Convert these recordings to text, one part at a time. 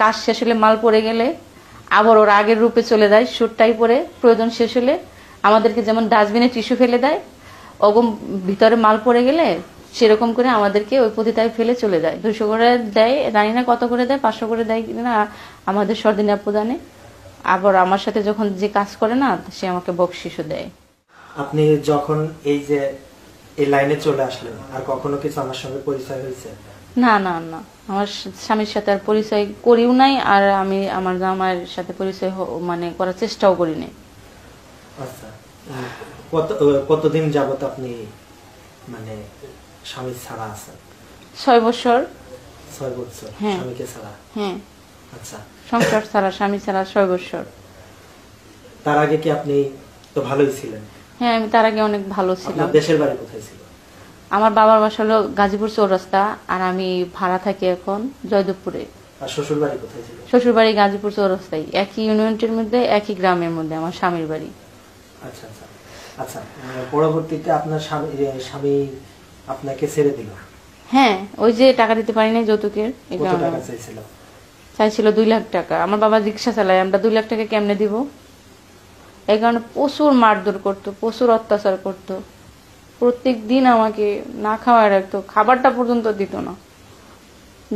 কাজ শেষ হলে মাল পড়ে গেলে আবার ওর আগের রূপে চলে যায়, সুটটাই পরে প্রয়োজন শেষ হলে আমাদেরকে যেমন ডাস্টবিনে টিস্যু ফেলে দেয়, ওরকম ভিতরে মাল পড়ে গেলে সেরকম করে আমাদেরকে ওই পতিতায় ফেলে চলে যায়। 200 করে দেয়, জানি না কত করে দেয়, 500 করে দেয় কিনা আমাদের সর্দিনী আপু জানে। আবার আমার সাথে যখন যে কাজ করে না, সে আমাকে বকশিশও দেয়। আপনি যখন এই যে এই লাইনে চলে আসলেন, আর কখনো কিছু আমার সঙ্গে পরিচয় হয়েছে? না না না, আমার স্বামীর সাথে আর পরিচয় করিও নাই, আর আমি আমার জামাইয়ের সাথে পরিচয় মানে করার চেষ্টাও করি নাই। আচ্ছা, কতদিন যাবত আপনি মানে স্বামী ছাড়া আছেন? 6 বছর। 6 বছর স্বামীকে ছাড়া? হ্যাঁ। আচ্ছা, সংসার ছাড়া, স্বামী ছাড়া 6 বছর। তার আগে কি আপনি তো ভালোই ছিলেন? হ্যাঁ, আমি তার আগে অনেক ভালো ছিলাম। আপনার দেশের বাড়ি কোথায় ছিল? আমার বাবার বাসা হলো গাজীপুর চৌরাস্তা, আর আমি ভাড়া থাকি এখন জয়দেবপুরে। আর শ্বশুর বাড়ি কোথায় ছিল? শ্বশুর বাড়ি গাজীপুর চৌরাস্তায়, একই ইউনিয়নের মধ্যে, একই গ্রামের মধ্যে আমার স্বামীর বাড়ি। আচ্ছা আচ্ছা আচ্ছা, পরবর্তীতে আপনার স্বামী আপনাকে ছেড়ে দিল? হ্যাঁ, ওই যে টাকা দিতে পারি নাই যৌতুকের, কত টাকা চাইছিল? চাইছিল 2 লাখ টাকা। আমার বাবা রিক্সা চালায়, আমরা 2 লাখ টাকা কেমনে দিব? এই কারণে প্রচুর মারধর করতো, প্রচুর অত্যাচার করতো, প্রত্যেক দিন আমাকে না খাওয়ায় রাখতো, খাবারটা পর্যন্ত দিত না।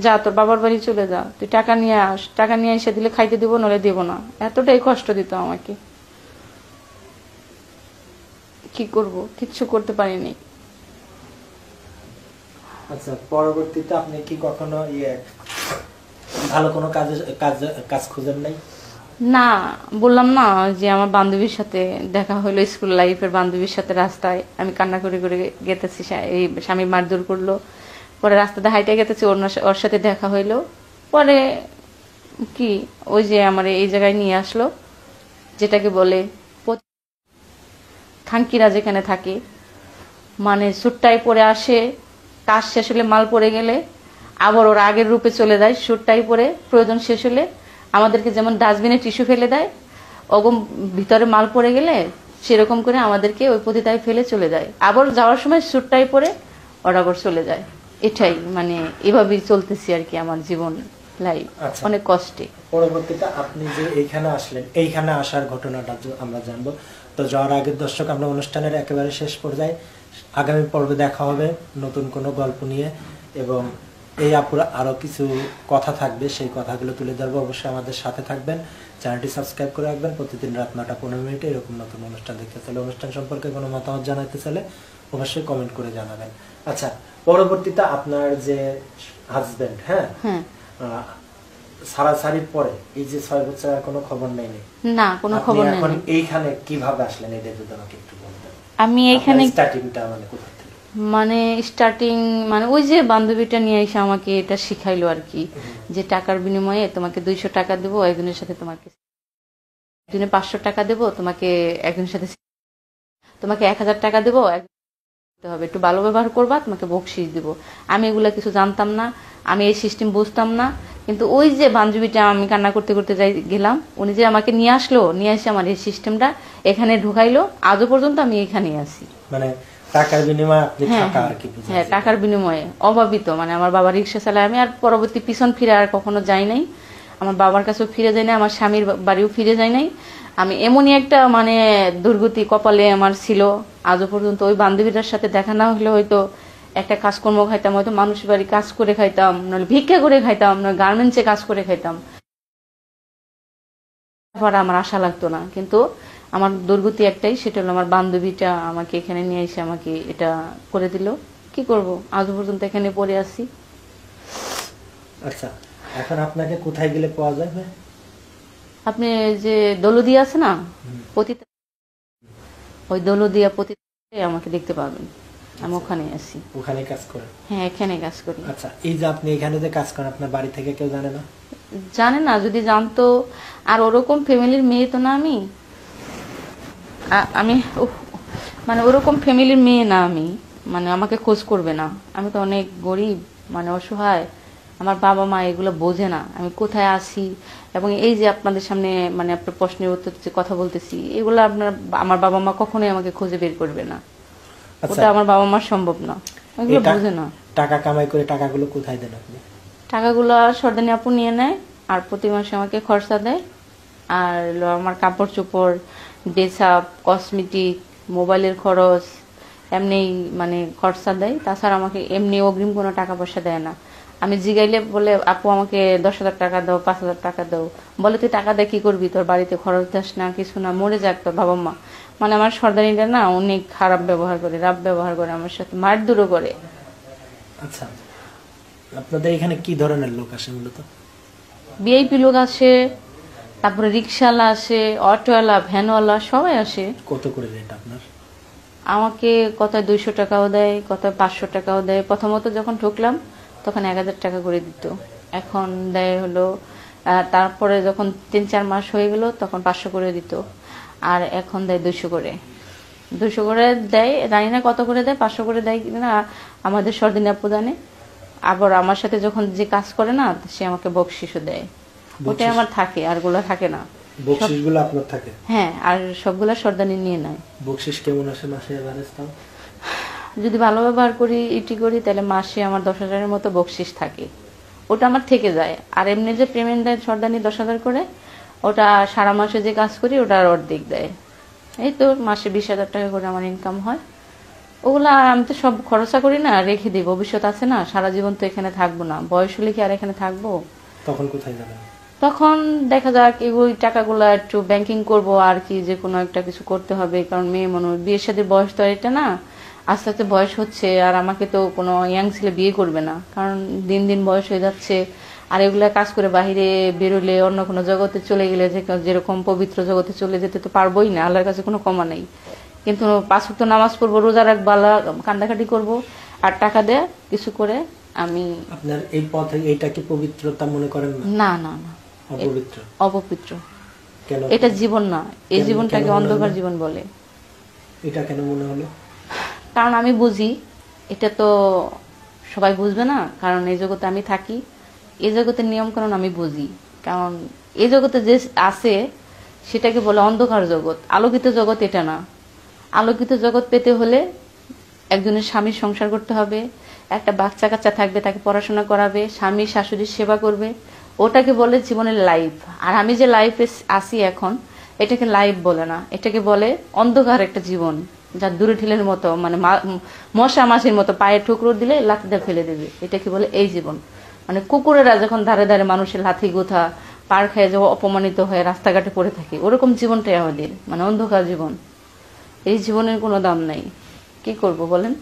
যা তোর বাবার বাড়ি চলে যা, তুই টাকা নিয়ে আস, টাকা নিয়ে এসে দিলে খাইতে দিব, নলে দিব না। এতটাই কষ্ট দিত আমাকে, কি করব, কিচ্ছু করতে পারিনি। আচ্ছা, পরবর্তীতে আপনি কি কখনো ভালো কোনো কাজ খুঁজেন নাই? না, বললাম না যে আমার বান্ধবীর সাথে দেখা হলো, স্কুল লাইফের বান্ধবীর সাথে রাস্তায় আমি কান্না করে করে গেতেছি, এই স্বামী মারধর করলো, পরে রাস্তাতে হাইটে গেতেছি, ওর সাথে দেখা হইলো। পরে কি ওই যে আমার এই জায়গায় নিয়ে আসলো, যেটাকে বলে খানকিরা যেখানে থাকে, মানে সুটটাই পরে আসে, কাজ শেষ হলে মাল পড়ে গেলে আবার ওর আগের রূপে চলে যায়, সুটটাই পরে প্রয়োজন শেষ হলে আমাদেরকে যেমন ডাস্টবিনে টিস্যু ফেলে দেয়, ওরকম ভিতরে মাল পড়ে গেলে সেরকম করে আমাদেরকে ওই পতিতায় ফেলে চলে যায়। আবার যাওয়ার সময় সুটটাই পরে ওরা আবার চলে যায়। এটাই মানে এভাবেই চলতেছি আর কি আমার জীবন লাইফ, অনেক কষ্টে। পরবর্তীতে আপনি যে এইখানে আসলেন, এইখানে আসার ঘটনাটা আমরা জানবো। তো যাওয়ার আগের দর্শক, আমরা অনুষ্ঠানের একেবারে শেষ পর্যায়ে, আগামী পর্বে দেখা হবে নতুন কোনো গল্প নিয়ে, এবং এই আপুর আরো কিছু কথা থাকবে, সেই কথাগুলো তুলে ধরবো। অবশ্যই আমাদের সাথে থাকবেন, চ্যানেলটি সাবস্ক্রাইব করে রাখবেন। প্রতিদিন রাত 9:15 এরকম নতুন অনুষ্ঠান দেখতে চাইলে, অনুষ্ঠান সম্পর্কে কোনো মতামত জানাতে চাইলে অবশ্যই কমেন্ট করে জানাবেন। আচ্ছা, পরবর্তীতে আপনার যে হাজবেন্ড, হ্যাঁ, সারাসারির পরে এই যে 6 বছর আর কোনো খবর নেই? না, কোনো খবর নেই। এখন এইখানে কিভাবে আসলেন, এটা যদি আমাকে একটু বলতেন। আমি এইখানে স্টার্টিংটা মানে কোথা থেকে? মানে স্টার্টিং মানে ওই যে বান্ধবীটা নিয়ে এসে আমাকে এটা শিখাইলো আর কি, যে টাকার বিনিময়ে তোমাকে 200 টাকা দেবো, একজনের সাথে তোমাকে দিনে 500 টাকা দেবো, তোমাকে একজনের সাথে তোমাকে 1000 টাকা দেবো, হবে একটু ভালো ব্যবহার করবা, তোমাকে বকশিস দিব। আমি এগুলা কিছু জানতাম না, আমি এই সিস্টেম বুঝতাম না। কিন্তু ওই যে বান্ধবীটা, আমি কান্না করতে করতে গেলাম, উনি যে আমাকে নিয়ে আসলো, নিয়ে এসে আমার এই সিস্টেমটা এখানে ঢুকাইলো, আজও পর্যন্ত আমি এখানে আছি। মানে টাকার বিনিময়ে আপনি থাকা আর কি? হ্যাঁ, টাকার বিনিময়ে অভাবিত। মানে আমার বাবা রিক্সা চালায়, আমি আর পরবর্তী পিছন ফিরে আর কখনো যাই নাই, আমার বাবার কাছেও ফিরে যাই নাই, আমার স্বামীর বাড়িও ফিরে যাই নাই। আমি এমনই একটা মানে দুর্গতি কপালে আমার ছিল, আজও পর্যন্ত ওই বান্ধবীটার সাথে দেখা না হলে হয়তো একটা কাজকর্ম খাইতাম, হয়তো মানুষের বাড়ি কাজ করে খাইতাম, নাহলে ভিক্ষা করে খাইতাম, নয় গার্মেন্টসে কাজ করে খাইতাম। আমার আশা লাগতো না, কিন্তু আমার দুর্গতি একটাই, সেটা হলো আমার বান্ধবীটা আমাকে এখানে নিয়ে এসে আমাকে এটা করে দিল। কি করব, আজও পর্যন্ত এখানে পড়ে আছি। আচ্ছা, এখন আপনাকে কোথায় গেলে পাওয়া যাবে? আপনি যে দৌলদিয়া আছে না, পতিতা, ওই দৌলদিয়া পতিতায় আমাকে দেখতে পাবেন। আমি ওখানে আছি। ওখানে কাজ করেন? হ্যাঁ, এখানে কাজ করি। আচ্ছা, এই যে আপনি এখানে যে কাজ করেন, আপনার বাড়ি থেকে কেউ জানে না? জানে না, যদি জানতো, আর ওরকম ফ্যামিলির মেয়ে তো না আমি, আমি মানে ওরকম ফ্যামিলির মেয়ে না আমি, মানে আমাকে খোঁজ করবে না। আমি তো অনেক গরিব, মানে অসহায়, আমার বাবা মা এগুলো বোঝে না আমি কোথায় আছি। এবং এই যে আপনাদের সামনে মানে আপনার প্রশ্নের উত্তর যে কথা বলতেছি, এগুলো আপনার আমার বাবা মা কখনোই আমাকে খুঁজে বের করবে না, ওটা আমার বাবা মার সম্ভব না, এগুলো বোঝে না। টাকা কামাই করে টাকাগুলো কোথায় দেন আপনি? টাকাগুলো সর্দানি আপু নিয়ে নেয়, আর প্রতি মাসে আমাকে খরচা দেয়। আর হলো আমার কাপড় চোপড়, ড্রেস আপ, কসমেটিক, মোবাইলের খরচ এমনি মানে খরচা দেয়। তাছাড়া আমাকে এমনি অগ্রিম কোনো টাকা পয়সা দেয় না। আমি জিগাইলে বলে আপু আমাকে 10,000 টাকা দাও, 5,000 টাকা দাও। বলে তুই টাকা দিয়ে কি করবি, তোর বাড়িতে খরচ দাস না, কিছু না, মরে যাক তোর বাবা মা। মানে আমার সর্দানিটা না অনেক খারাপ ব্যবহার করে, রাব ব্যবহার করে আমার সাথে, মারধরও করে। আচ্ছা, আপনাদের এখানে কি ধরনের লোক আসে মূলত? ভিআইপি লোক আসে, তারপরে রিক্সাওয়ালা আসে, অটোওয়ালা, ভ্যানওয়ালা, সবাই আসে। কত করে রেট আপনার? আমাকে কত 200 টাকাও দেয়, কত 500 টাকাও দেয়। প্রথমত যখন ঢুকলাম তখন 1000 টাকা করে দিত, এখন দেয় হলো তারপরে যখন 3-4 মাস হয়ে গেল তখন 500 করে দিত, আর এখন দেয় 200 করে। 200 করে দেয়, জানি না কত করে দেয়, 500 করে দেয় কিনা আমাদের সর্দিনী আপু জানে। আবার আমার সাথে যখন যে কাজ করে না, সে আমাকে বকশিসও দেয়। ওটাই আমার থাকে, আর গুলা থাকে না। বকশিসগুলো আপনার থাকে? হ্যাঁ, আর সবগুলা সর্দানি নিয়ে নেয়। বকশিস কেমন আসে মাসে এভারেজ দাম? যদি ভালো ব্যবহার করি, ইটি করি, তাহলে মাসে আমার 10,000-এর মতো বকশিস থাকে। ওটা আমার থেকে যায়। আর এমনি যে পেমেন্ট দেয় সর্দানি 10,000 করে, ওটা সারা মাসে যে কাজ করি ওটা আর অর্ধেক দেয়। এই তো মাসে 20,000 টাকা করে আমার ইনকাম হয়। ওগুলা আমি তো সব খরচা করি না, রেখে দিই। ভবিষ্যৎ আছে না, সারা জীবন তো এখানে থাকবো না, বয়স হলে কি আর এখানে থাকবো? তখন কোথায় যাবেন? তখন দেখা যাক ওই টাকাগুলো একটু ব্যাংকিং করব আর কি, যে কোনো একটা কিছু করতে হবে। কারণ মেয়ে মনে হয় বিয়ের সাথে বয়স তো আর এটা না, আস্তে আস্তে বয়স হচ্ছে। আর আমাকে তো কোনো ইয়াং ছেলে বিয়ে করবে না, কারণ দিন দিন বয়স হয়ে যাচ্ছে। আর এগুলা কাজ করে বাহিরে বেরোলে, অন্য কোনো জগতে চলে গেলে, যেরকম পবিত্র জগতে চলে যেতে তো পারবোই না, আল্লাহর কাছে কোনো ক্ষমা নেই। কিন্তু 5 ওয়াক্ত নামাজ পড়বো, রোজা রাখবো, আল্লাহ কান্দাকাটি করবো, আর টাকা দেয় কিছু করে আমি। আপনার এই পথে এইটা কি পবিত্রতা মনে করেন না? না না না, অপবিত্র। অপবিত্র। কেন? এটা জীবন না, এই জীবনটাকে অন্ধকার জীবন বলে। এটা কেন মনে হলো? কারণ আমি বুঝি, এটা তো সবাই বুঝবে না, কারণ এই জগতে আমি থাকি, এই জগতের নিয়ম কারণ আমি বুঝি। কারণ এই জগতে যে আছে সেটাকে বলে অন্ধকার জগৎ, আলোকিত জগৎ এটা না। আলোকিত জগৎ পেতে হলে একজনের স্বামীর সংসার করতে হবে, একটা বাচ্চা কাচ্চা থাকবে, তাকে পড়াশোনা করাবে, স্বামী শাশুড়ির সেবা করবে, ওটাকে বলে জীবনের লাইফ। আর আমি যে লাইফে আসি এখন, এটাকে লাইফ বলে না, এটাকে বলে অন্ধকার একটা জীবন, যা দূরে ঠেলের মতো, মানে মশা মাছির মতো পায়ে ঠুকরো দিলে লাঠিটা ফেলে দেবে, এটাকে বলে এই জীবন। মানে কুকুরেরা যখন ধারে ধারে মানুষের লাথি গোথা পার খেয়ে যে অপমানিত হয়ে রাস্তাঘাটে পড়ে থাকে, ওরকম জীবনটাই আমাদের, মানে অন্ধকার জীবন। এই জীবনের কোনো দাম নাই, কি করব বলেন?